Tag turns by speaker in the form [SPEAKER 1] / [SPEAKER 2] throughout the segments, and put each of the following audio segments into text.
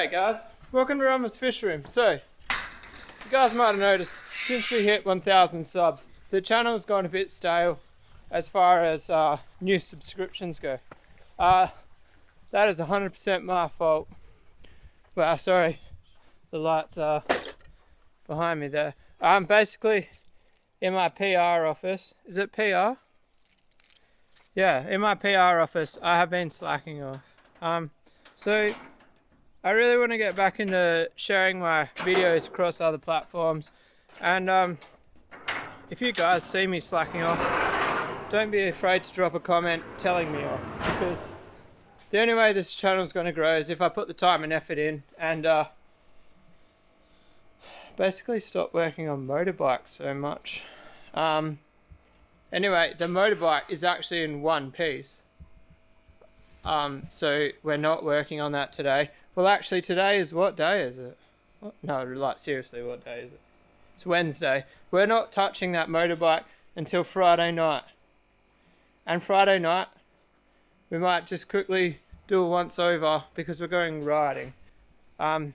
[SPEAKER 1] G'day guys, welcome to Rama's Fish Room. So, you guys might have noticed, since we hit 1,000 subs, the channel's gone a bit stale as far as new subscriptions go. That is 100% my fault. Well, sorry, the lights are behind me there. I'm basically in my PR office. Is it PR? Yeah, in my PR office, I have been slacking off. So I really want to get back into sharing my videos across other platforms, and if you guys see me slacking off, don't be afraid to drop a comment telling me off, because the only way this channel is going to grow is if I put the time and effort in and basically stop working on motorbikes so much. Anyway, the motorbike is actually in one piece. So we're not working on that today. Well, actually today is, what day is it? No, like seriously, what day is it? It's Wednesday. We're not touching that motorbike until Friday night. And Friday night, we might just quickly do a once over because we're going riding. But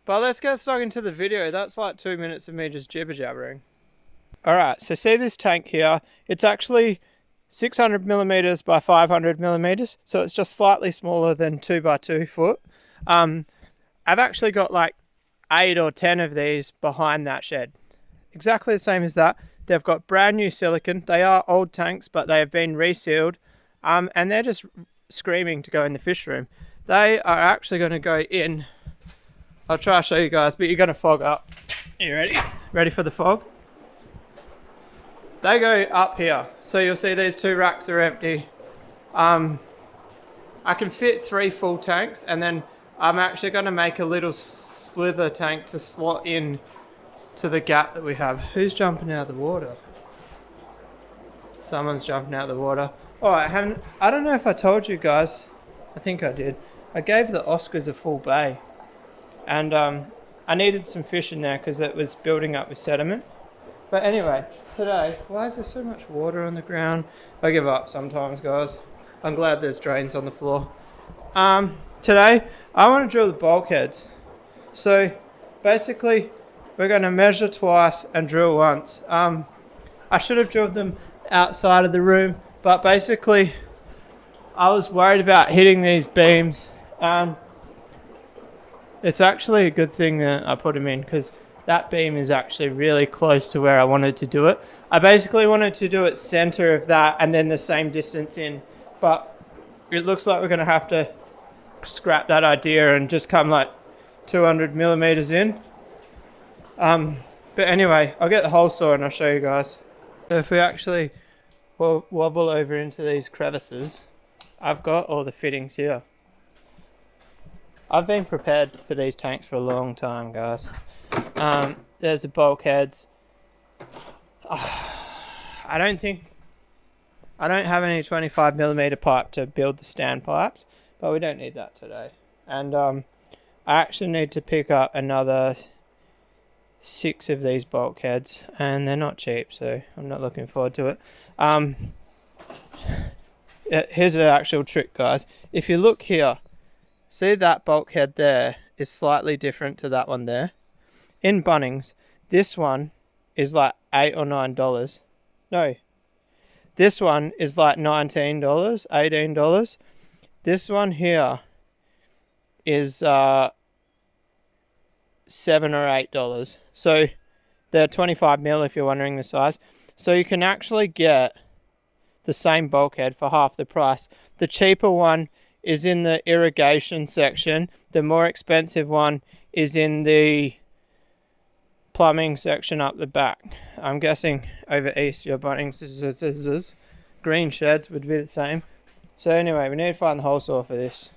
[SPEAKER 1] let's get stuck into the video. That's like 2 minutes of me just jibber jabbering. Alright, so see this tank here? It's actually 600 millimeters by 500 millimeters, so it's just slightly smaller than 2x2 foot. I've actually got like 8 or 10 of these behind that shed. Exactly the same as that. They've got brand new silicone. They are old tanks, but they have been resealed, and they're just screaming to go in the fish room. They are actually going to go in. I'll try to show you guys, but you're going to fog up. Are you ready? Ready for the fog? They go up here, so you'll see these 2 racks are empty. I can fit 3 full tanks, and then I'm actually going to make a little slither tank to slot in to the gap that we have. Who's jumping out of the water? Someone's jumping out of the water. Alright, I don't know if I told you guys, I think I did. I gave the Oscars a full bay, and I needed some fish in there because it was building up with sediment. But anyway, today, why is there so much water on the ground? I give up sometimes, guys. I'm glad there's drains on the floor. Today, I want to drill the bulkheads. So, basically, we're going to measure twice and drill once. I should have drilled them outside of the room, but basically, I was worried about hitting these beams. It's actually a good thing that I put them in, because that beam is actually really close to where I wanted to do it. I basically wanted to do it center of that and then the same distance in, but it looks like we're going to have to scrap that idea and just come like 200 millimeters in. But anyway, I'll get the hole saw and I'll show you guys. So if we actually wobble over into these crevices, I've got all the fittings here. I've been prepared for these tanks for a long time, guys. There's the bulkheads. I don't have any 25 millimeter pipe to build the stand pipes, but we don't need that today. And I actually need to pick up another 6 of these bulkheads, and they're not cheap, so I'm not looking forward to it. Here's an actual trick, guys. If you look here, see that bulkhead there is slightly different to that one there. In Bunnings, this one is like $8 or $9. No, this one is like $19, $18. This one here is $7 or $8. So they're 25 mil if you're wondering the size. So you can actually get the same bulkhead for half the price. The cheaper one is in the irrigation section. The more expensive one is in the plumbing section up the back. I'm guessing over east your Bunnings green sheds would be the same. So anyway, we need to find the hole saw for this.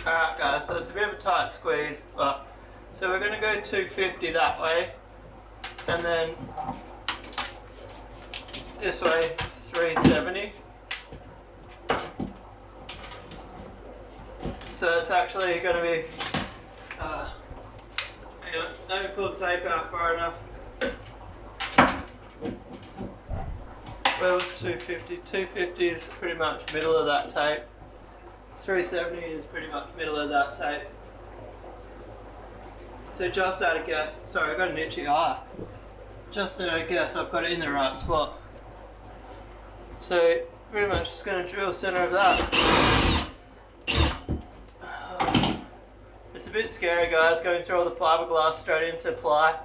[SPEAKER 1] Alright guys, so it's a bit of a tight squeeze, but so we're going to go 250 that way, and then this way 370. So it's actually going to be, hang on, let me pull the tape out far enough. Well, it's 250. 250 is pretty much middle of that tape. 370 is pretty much middle of that tape. So just at a guess, sorry I got an itchy eye. Just at a guess I've got it in the right spot. So pretty much just going to drill center of that. It's a bit scary guys, going through all the fiberglass straight into ply.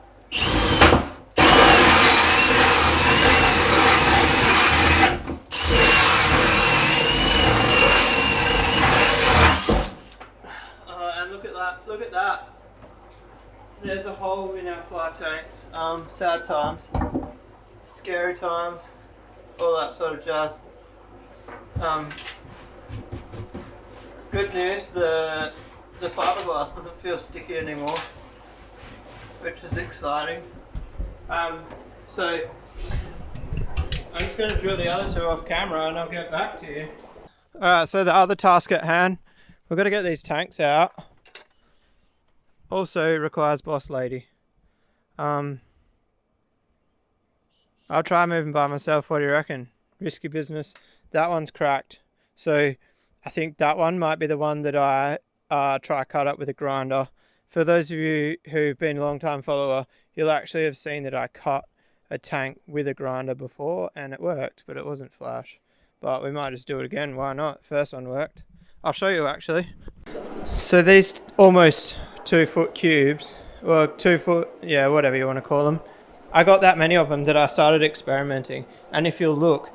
[SPEAKER 1] And look at that. There's a hole in our ply tanks. Sad times, scary times, all that sort of jazz. Good news, the fiberglass doesn't feel sticky anymore, which is exciting. So I'm just going to drill the other two off camera and I'll get back to you. Alright, so the other task at hand, we've got to get these tanks out. Also requires boss lady. I'll try moving by myself, what do you reckon? Risky business. That one's cracked. So I think that one might be the one that I try cut up with a grinder. For those of you who've been a long time follower, you'll actually have seen that I cut a tank with a grinder before and it worked, but it wasn't flash. But we might just do it again, why not? First one worked. I'll show you actually. So these almost 2 foot cubes, or 2 foot, yeah, whatever you want to call them. I got that many of them that I started experimenting. And if you'll look,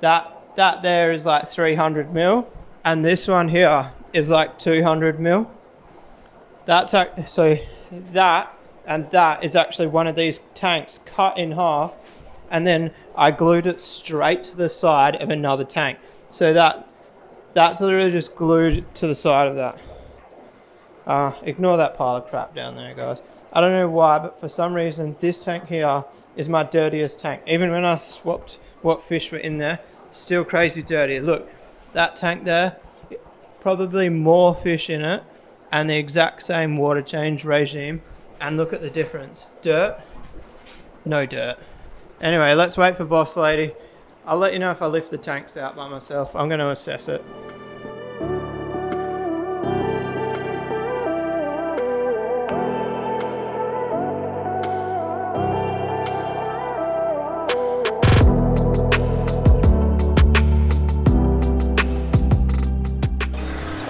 [SPEAKER 1] that there is like 300 mil, and this one here is like 200 mil. So that and that is actually one of these tanks cut in half, and then I glued it straight to the side of another tank. So that's literally just glued to the side of that. Ignore that pile of crap down there, guys. I don't know why, but for some reason this tank here is my dirtiest tank. Even when I swapped what fish were in there, still crazy dirty. Look, that tank there, probably more fish in it and the exact same water change regime, and look at the difference. Dirt, no dirt. Anyway, let's wait for boss lady. I'll let you know if I lift the tanks out by myself. I'm going to assess it.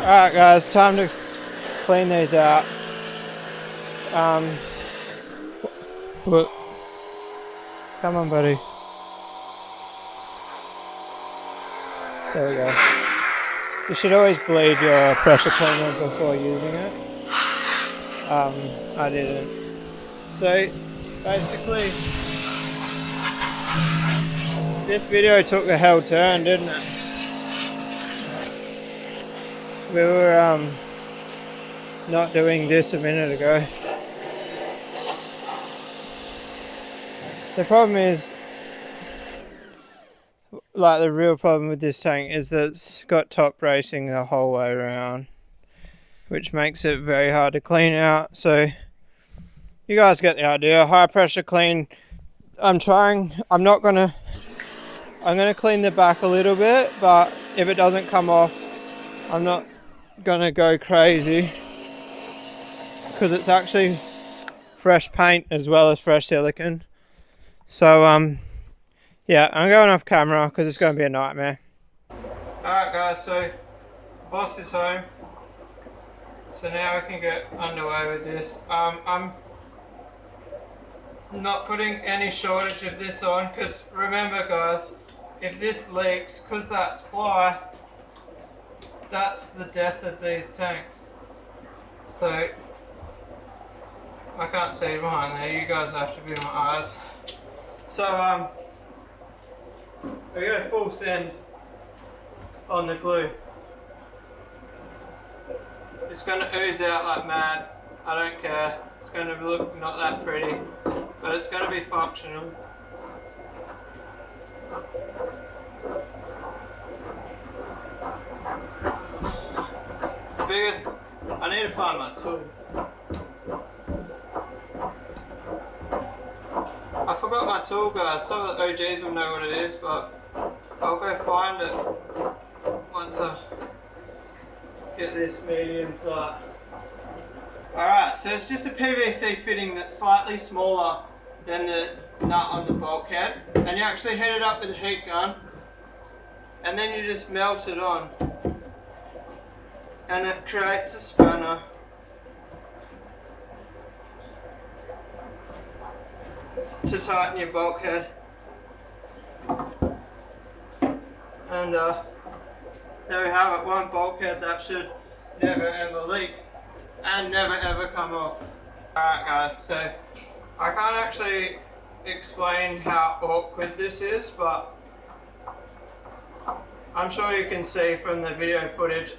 [SPEAKER 1] Alright guys, time to clean these out. Look. Come on buddy. There we go. You should always bleed your pressure cleaner before using it. I didn't. So basically, this video took a hell turn, didn't it? We were not doing this a minute ago. The problem is, like the real problem with this tank is that it's got top bracing the whole way around, which makes it very hard to clean out. So you guys get the idea. High pressure clean. I'm gonna clean the back a little bit, but if it doesn't come off, I'm not gonna go crazy, because it's actually fresh paint as well as fresh silicone. So yeah, I'm going off camera because it's going to be a nightmare. Alright guys, so boss is home, so now we can get underway with this. I'm not putting any shortage of this on, because remember guys, if this leaks, because that's ply, that's the death of these tanks. So I can't see behind there, you guys have to be my eyes. So we go full send on the glue. It's going to ooze out like mad. I don't care. It's going to look not that pretty, but it's going to be functional. I need to find my tool. I forgot my tool, guys. Some of the OGs will know what it is, but I'll go find it once I get this medium flat. Alright, so it's just a PVC fitting that's slightly smaller than the nut on the bulkhead, and you actually heat it up with a heat gun, and then you just melt it on, and it creates a spanner. To tighten your bulkhead. And there we have it, one bulkhead that should never ever leak and never ever come off. Alright guys, so I can't actually explain how awkward this is, but I'm sure you can see from the video footage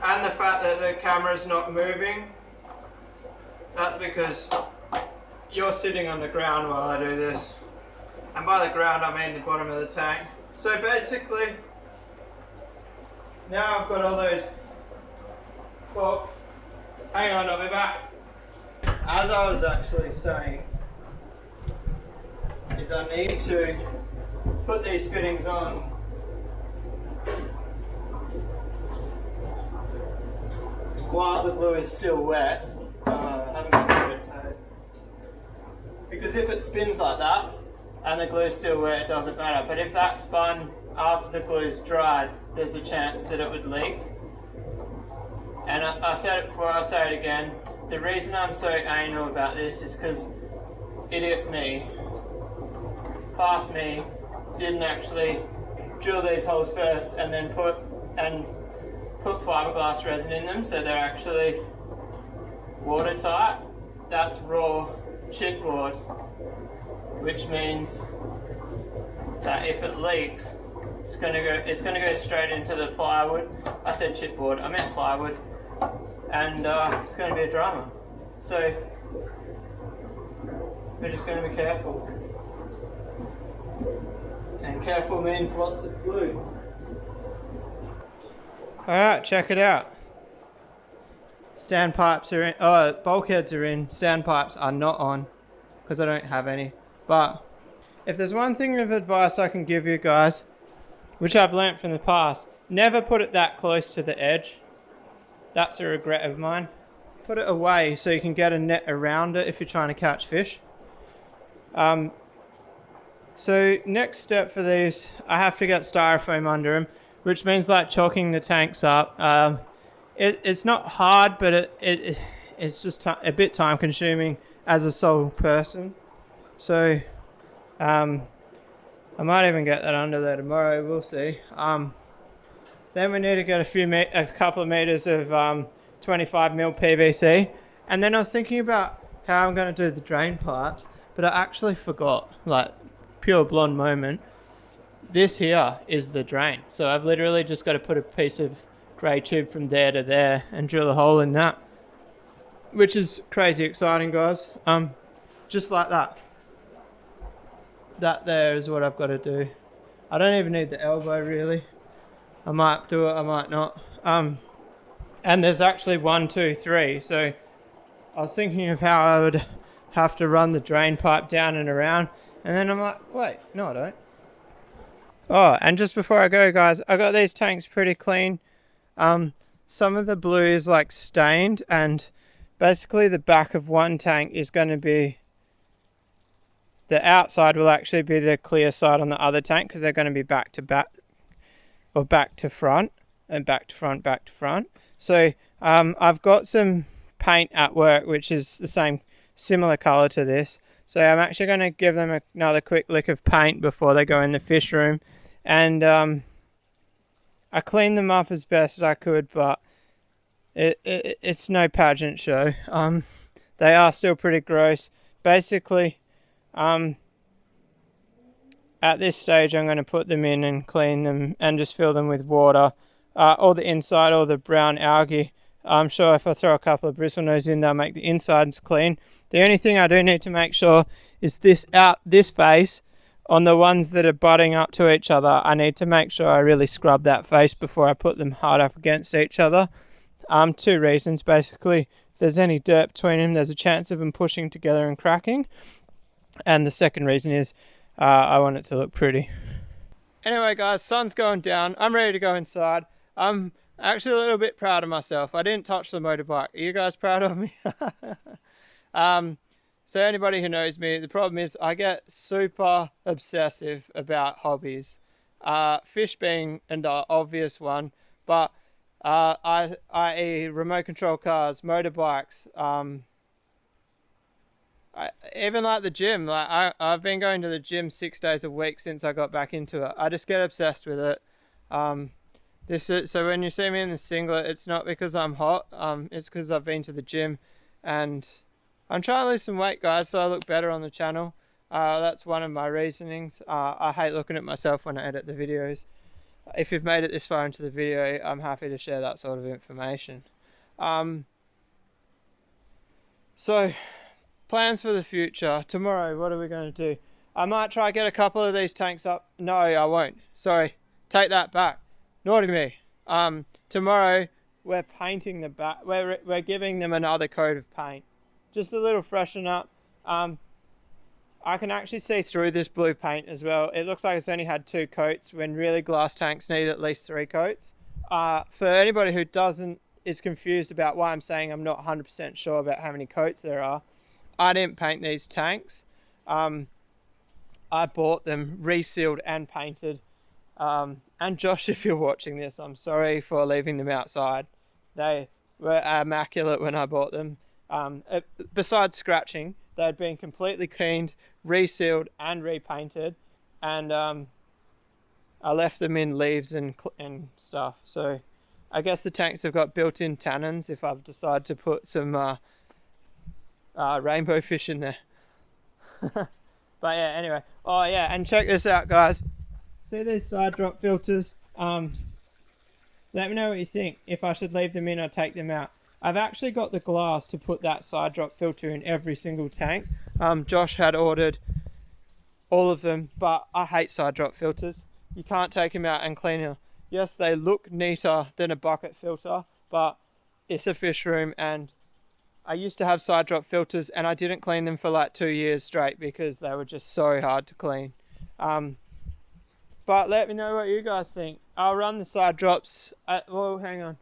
[SPEAKER 1] and the fact that the camera's not moving. That's because you're sitting on the ground while I do this. And by the ground I mean the bottom of the tank. So basically, now I've got all those, well, hang on, I'll be back. As I was actually saying, is I need to put these fittings on while the glue is still wet. I haven't got the red tape. Because if it spins like that and the glue's still wet, it doesn't matter. But if that spun after the glue's dried, there's a chance that it would leak. And I said it before, I'll say it again. The reason I'm so anal about this is because idiot me, past me, didn't actually drill these holes first and then put fiberglass resin in them so they're actually watertight. That's raw chipboard, which means that if it leaks, it's gonna go straight into the plywood. I said chipboard, I meant plywood, and it's gonna be a drama. So we're just gonna be careful, and careful means lots of glue. All right, check it out. Standpipes are in, bulkheads are in, standpipes are not on because I don't have any. But if there's one thing of advice I can give you guys, which I've learnt from the past, never put it that close to the edge. That's a regret of mine. Put it away so you can get a net around it if you're trying to catch fish. So next step for these, I have to get styrofoam under them, which means like chalking the tanks up. It's not hard, but it's just a bit time consuming as a sole person. So I might even get that under there tomorrow, we'll see. Then we need to get a couple of meters of 25mm PVC. And then I was thinking about how I'm going to do the drain pipes, but I actually forgot, like pure blonde moment. This here is the drain. So I've literally just got to put a piece of grey tube from there to there and drill a hole in that, which is crazy exciting, guys. Just like that. That there is what I've got to do. I don't even need the elbow really. I might do it, I might not. And there's actually 1, 2, 3. So I was thinking of how I would have to run the drain pipe down and around, and then I'm like, wait, no I don't. Oh, and just before I go, guys, I got these tanks pretty clean. Some of the blue is like stained, and basically the back of one tank is going to be, the outside will actually be the clear side on the other tank, because they're going to be back to back, or back to front, and back to front, back to front. So I've got some paint at work which is the same, similar color to this. So I'm actually going to give them another quick lick of paint before they go in the fish room. And I cleaned them up as best as I could, but it's no pageant show. They are still pretty gross. Basically, at this stage I'm going to put them in and clean them and just fill them with water. All the inside, all the brown algae. I'm sure if I throw a couple of bristlenose in, they'll make the insides clean. The only thing I do need to make sure is this face. On the ones that are butting up to each other, I need to make sure I really scrub that face before I put them hard up against each other. 2 reasons, basically. If there's any dirt between them, there's a chance of them pushing together and cracking. And the second reason is I want it to look pretty. Anyway, guys, sun's going down. I'm ready to go inside. I'm Actually, a little bit proud of myself. I didn't touch the motorbike. Are you guys proud of me? So anybody who knows me, the problem is I get super obsessive about hobbies. Fish being an obvious one, but I remote control cars, motorbikes, even like the gym. Like I've been going to the gym 6 days a week since I got back into it. I just get obsessed with it. So when you see me in the singlet, it's not because I'm hot. It's because I've been to the gym, and I'm trying to lose some weight, guys, so I look better on the channel. That's one of my reasonings. I hate looking at myself when I edit the videos. If you've made it this far into the video, I'm happy to share that sort of information. So, plans for the future. Tomorrow, what are we going to do? I might try to get a couple of these tanks up. No, I won't. Sorry. Take that back. Naughty me. Tomorrow, we're painting the back. We're giving them another coat of paint. Just a little freshen up. I can actually see through this blue paint as well. It looks like it's only had 2 coats when really glass tanks need at least 3 coats. For anybody who is confused about why I'm saying I'm not 100% sure about how many coats there are, I didn't paint these tanks. I bought them resealed and painted. And Josh, if you're watching this, I'm sorry for leaving them outside. They were immaculate when I bought them. Besides scratching, they had been completely cleaned, resealed and repainted, and I left them in leaves and stuff. So I guess the tanks have got built-in tannins if I've decided to put some rainbow fish in there. But yeah, anyway. Oh yeah, and check this out, guys. See these side drop filters? Let me know what you think. If I should leave them in or take them out. I've actually got the glass to put that side drop filter in every single tank. Josh had ordered all of them, but I hate side drop filters. You can't take them out and clean them. Yes, they look neater than a bucket filter, but it's a fish room, and I used to have side drop filters and I didn't clean them for like 2 years straight because they were just so hard to clean. But let me know what you guys think. I'll run the side drops. Well, hang on.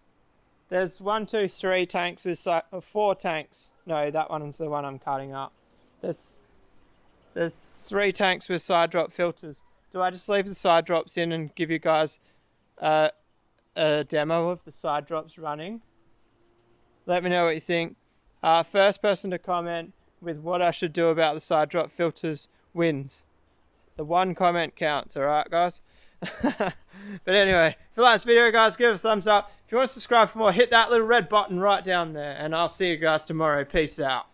[SPEAKER 1] There's 1, 2, 3 tanks with 4 tanks. No, that one's the one I'm cutting up. There's 3 tanks with side drop filters. Do I just leave the side drops in and give you guys a demo of the side drops running? Let me know what you think. First person to comment with what I should do about the side drop filters wins. The 1 comment counts, alright guys? But anyway, if you like this video, guys, give it a thumbs up. If you want to subscribe for more, hit that little red button right down there, and I'll see you guys tomorrow. Peace out.